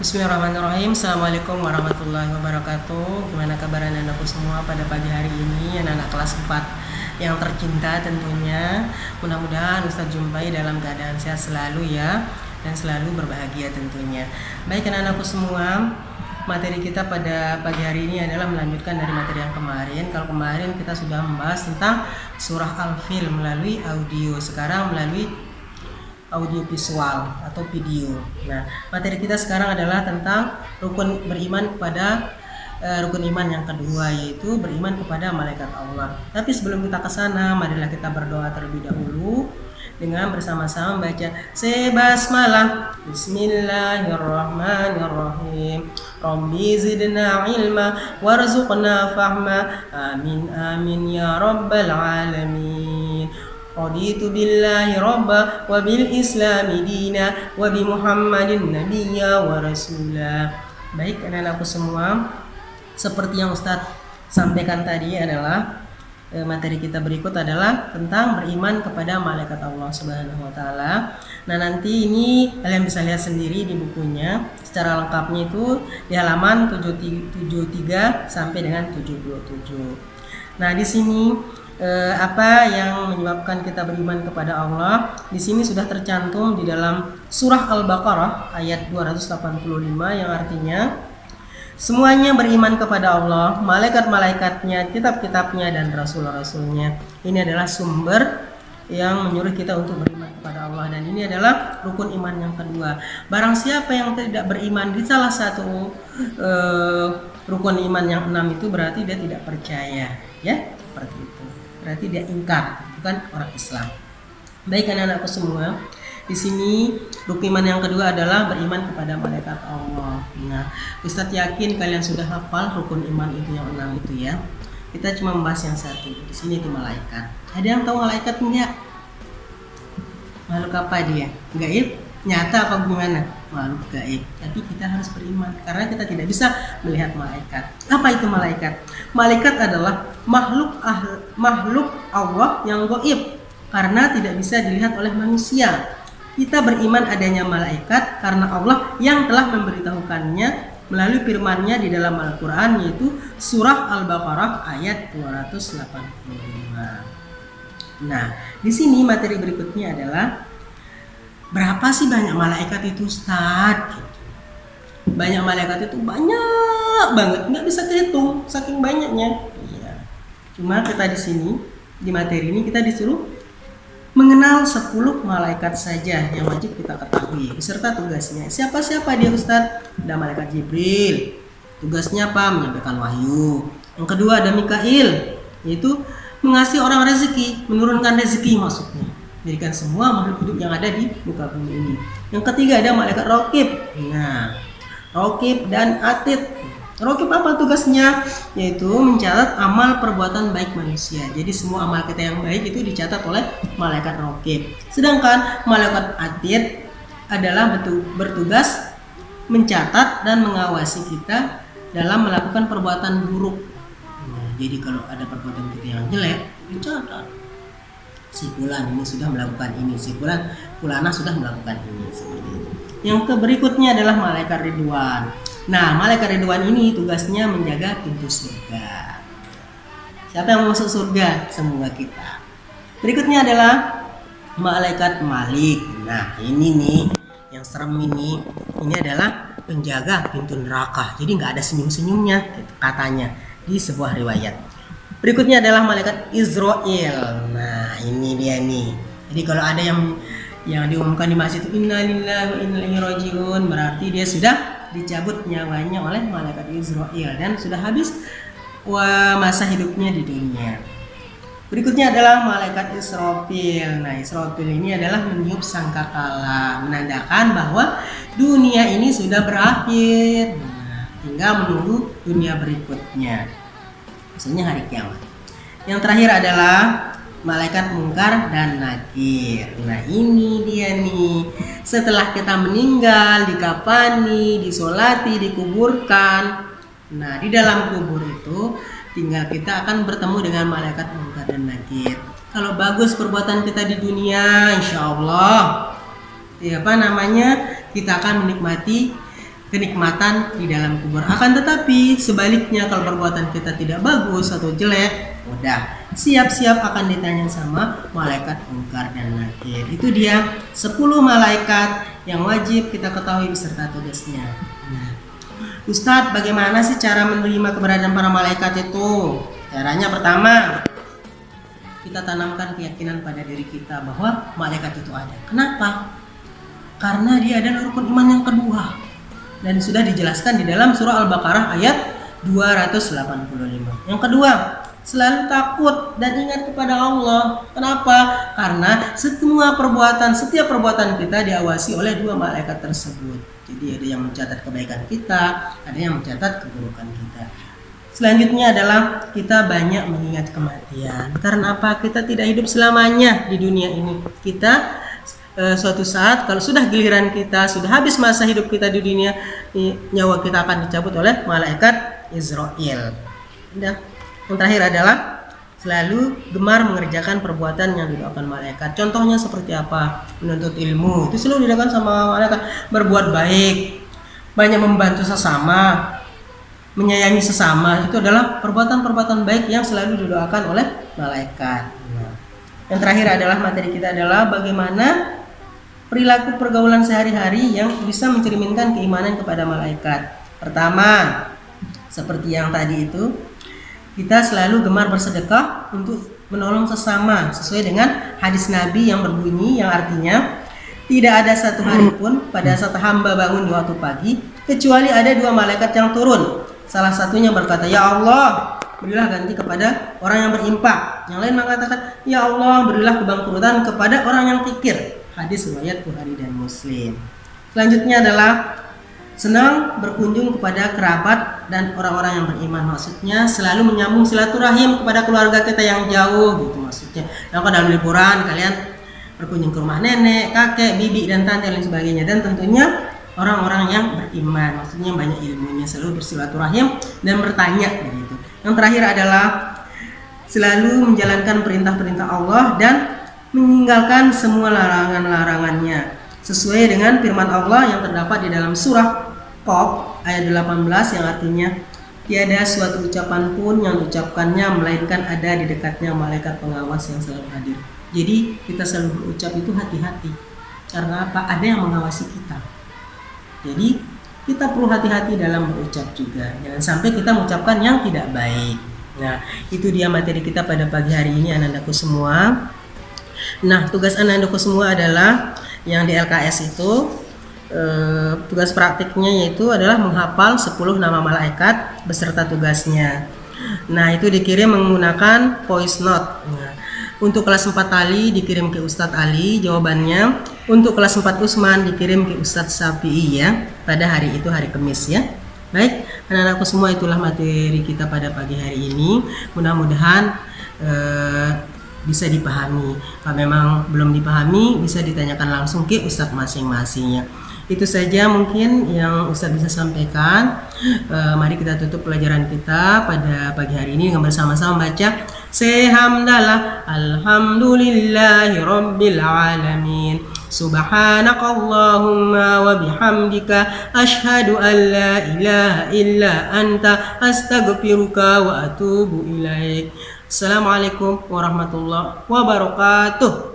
Bismillahirrahmanirrahim. Assalamualaikum warahmatullahi wabarakatuh. Gimana kabar anak-anakku semua pada pagi hari ini, anak-anak kelas 4 yang tercinta tentunya. Mudah-mudahan Ustadz jumpai dalam keadaan sehat selalu ya, dan selalu berbahagia tentunya. Baik anak-anakku semua, materi kita pada pagi hari ini adalah melanjutkan dari materi yang kemarin. Kalau kemarin kita sudah membahas tentang surah Al-Fil melalui audio, sekarang melalui audio visual atau video. Nah, materi kita sekarang adalah tentang rukun beriman kepada rukun iman yang kedua, yaitu beriman kepada malaikat Allah. Tapi sebelum kita ke sana, marilah kita berdoa terlebih dahulu dengan bersama-sama membaca sebasmalah. Bismillahirrahmanirrahim. Rabbi zidna ilma warzuqna fahma. Amin amin ya rabbal alamin. Raditu billahi rabba wa bil islami dina wa bi muhammadin nabiyya wa rasula. Baik anak-anakku semua, seperti yang Ustadz sampaikan tadi adalah materi kita berikut adalah tentang beriman kepada malaikat Allah Subhanahu wa taala. Nah, nanti ini kalian bisa lihat sendiri di bukunya secara lengkapnya itu di halaman 73 sampai dengan 77. Nah, di sini apa yang menyebabkan kita beriman kepada Allah di sini sudah tercantum di dalam surah Al-Baqarah ayat 285 yang artinya semuanya beriman kepada Allah, malaikat-malaikatnya, kitab-kitabnya dan rasul-rasulnya. Ini adalah sumber yang menyuruh kita untuk beriman kepada Allah, dan ini adalah rukun iman yang kedua. Barang siapa yang tidak beriman di salah satu rukun iman yang 6 itu berarti dia tidak percaya, ya, seperti itu. Berarti dia ingkar, bukan orang Islam. Baik anak-anakku semua, di sini rukun iman yang kedua adalah beriman kepada malaikat Allah. Nah, Ustadz yakin kalian sudah hafal rukun iman itu yang 6 itu ya. Kita cuma membahas yang satu. Di sini itu malaikat. Ada yang tahu malaikat enggak? Makhluk apa dia? Gaib? Nyata apa gimana? Makhluk gaib. Tapi kita harus beriman karena kita tidak bisa melihat malaikat. Apa itu malaikat? Malaikat adalah makhluk Allah yang gaib karena tidak bisa dilihat oleh manusia. Kita beriman adanya malaikat karena Allah yang telah memberitahukannya melalui firman-Nya di dalam Al-Qur'an, yaitu surah Al-Baqarah ayat 285. Nah, di sini materi berikutnya adalah berapa sih banyak malaikat itu, Ustaz? Banyak malaikat itu banyak banget, nggak bisa kehitung saking banyaknya. Iya. Cuma kita di sini di materi ini kita disuruh mengenal 10 malaikat saja yang wajib kita ketahui beserta tugasnya. Siapa-siapa dia, Ustaz? Ada malaikat Jibril. Tugasnya apa? Menyampaikan wahyu. Yang kedua ada Mikail, yaitu mengasih orang rezeki, menurunkan rezeki maksudnya. Jadikan semua makhluk hidup yang ada di muka bumi ini. Yang ketiga ada malaikat Raqib. Nah, Raqib dan Atid. Raqib apa tugasnya? Yaitu mencatat amal perbuatan baik manusia. Jadi semua amal kita yang baik itu dicatat oleh malaikat Raqib. Sedangkan malaikat Atid adalah bertugas mencatat dan mengawasi kita dalam melakukan perbuatan buruk. Nah, jadi kalau ada perbuatan kita yang jelek, dicatat. Si fulan ini sudah melakukan ini, si fulana sudah melakukan ini, seperti itu. Yang berikutnya adalah malaikat Ridwan. Nah, malaikat Ridwan ini tugasnya menjaga pintu surga. Siapa yang mau masuk surga? Semua kita. Berikutnya adalah malaikat Malik. Nah, ini nih yang serem ini adalah penjaga pintu neraka. Jadi nggak ada senyum-senyumnya gitu, katanya di sebuah riwayat. Berikutnya adalah malaikat Israel. Nah, ini dia nih. Jadi kalau ada yang diumumkan di masjid itu innalillahi wa inna ilaihi rajiun, berarti dia sudah dicabut nyawanya oleh malaikat Israel dan sudah habis masa hidupnya di dunia. Berikutnya adalah malaikat Israfil. Nah, Israfil ini adalah meniup sangkakala, menandakan bahwa dunia ini sudah berakhir. Nah, tinggal menunggu dunia berikutnya. Maksudnya hari kiamat. Yang terakhir adalah malaikat Mungkar dan Nakir. Nah, ini dia nih. Setelah kita meninggal, dikafani, disolati, dikuburkan. Nah, di dalam kubur itu tinggal kita akan bertemu dengan malaikat Mungkar dan Nakir. Kalau bagus perbuatan kita di dunia, insya Allah kita akan menikmati kenikmatan di dalam kubur. Akan tetapi sebaliknya, kalau perbuatan kita tidak bagus atau jelek, udah siap-siap akan ditanya sama malaikat mungkar dan nakir. Itu dia 10 malaikat yang wajib kita ketahui beserta tugasnya. Nah, Ustadz, bagaimana sih cara menerima keberadaan para malaikat itu? Caranya pertama, kita tanamkan keyakinan pada diri kita bahwa malaikat itu ada. Kenapa? Karena dia adalah rukun iman yang kedua. Dan sudah dijelaskan di dalam surah Al-Baqarah ayat 285. Yang kedua, selalu takut dan ingat kepada Allah. Kenapa? Karena setiap perbuatan kita diawasi oleh 2 malaikat tersebut. Jadi ada yang mencatat kebaikan kita, ada yang mencatat keburukan kita. Selanjutnya adalah kita banyak mengingat kematian. Karena apa? Kita tidak hidup selamanya di dunia ini. Kita suatu saat kalau sudah giliran kita, sudah habis masa hidup kita di dunia, nyawa kita akan dicabut oleh malaikat Israel. Udah. Yang terakhir adalah selalu gemar mengerjakan perbuatan yang didoakan malaikat. Contohnya seperti apa? Menuntut ilmu, itu selalu didoakan sama malaikat. Berbuat baik, banyak membantu sesama, menyayangi sesama, itu adalah perbuatan-perbuatan baik yang selalu didoakan oleh malaikat. Yang terakhir adalah materi kita adalah bagaimana perilaku pergaulan sehari-hari yang bisa mencerminkan keimanan kepada malaikat. Pertama, seperti yang tadi itu, kita selalu gemar bersedekah untuk menolong sesama sesuai dengan hadis Nabi yang berbunyi, yang artinya tidak ada satu hari pun pada saat hamba bangun di waktu pagi kecuali ada 2 malaikat yang turun. Salah satunya berkata, "Ya Allah, berilah ganti kepada orang yang berinfak." Yang lain mengatakan, "Ya Allah, berilah kebangkrutan kepada orang yang kikir." Hadis riwayat Bukhari dan Muslim. Selanjutnya adalah senang berkunjung kepada kerabat dan orang-orang yang beriman. Maksudnya selalu menyambung silaturahim kepada keluarga kita yang jauh gitu maksudnya. Nah, kalau dalam liburan kalian berkunjung ke rumah nenek, kakek, bibi dan tante dan lain sebagainya. Dan tentunya orang-orang yang beriman, maksudnya banyak ilmunya, selalu bersilaturahim dan bertanya begitu. Yang terakhir adalah selalu menjalankan perintah-perintah Allah dan meninggalkan semua larangan-larangannya sesuai dengan firman Allah yang terdapat di dalam surah Qaf ayat 18 yang artinya tiada suatu ucapan pun yang diucapkannya melainkan ada di dekatnya malaikat pengawas yang selalu hadir. Jadi kita selalu berucap itu hati-hati. Karena apa? Ada yang mengawasi kita. Jadi kita perlu hati-hati dalam berucap juga. Jangan sampai kita mengucapkan yang tidak baik. Nah, itu dia materi kita pada pagi hari ini anak-anakku semua. Nah, tugas anak-anakku semua adalah yang di LKS itu tugas praktiknya yaitu adalah menghafal 10 nama malaikat beserta tugasnya. Nah, itu dikirim menggunakan voice note. Nah, untuk kelas 4 Ali dikirim ke Ustadz Ali jawabannya. Untuk kelas 4 Usman dikirim ke Ustadz Safi'i ya. Pada hari itu hari Kamis ya. Baik, anak-anakku semua, itulah materi kita pada pagi hari ini. Mudah-mudahan bisa dipahami. Kalau memang belum dipahami bisa ditanyakan langsung ke Ustadz masing-masingnya. Itu saja mungkin yang Ustadz bisa sampaikan. Mari kita tutup pelajaran kita pada pagi hari ini dengan bersama-sama baca Sehamdalah Alhamdulillahi Rabbil Alamin Subhanakallahumma wa bihamdika Ashhadu an la ilaha illa anta Astaghfiruka wa atubu ilaik. Assalamualaikum warahmatullahi wabarakatuh.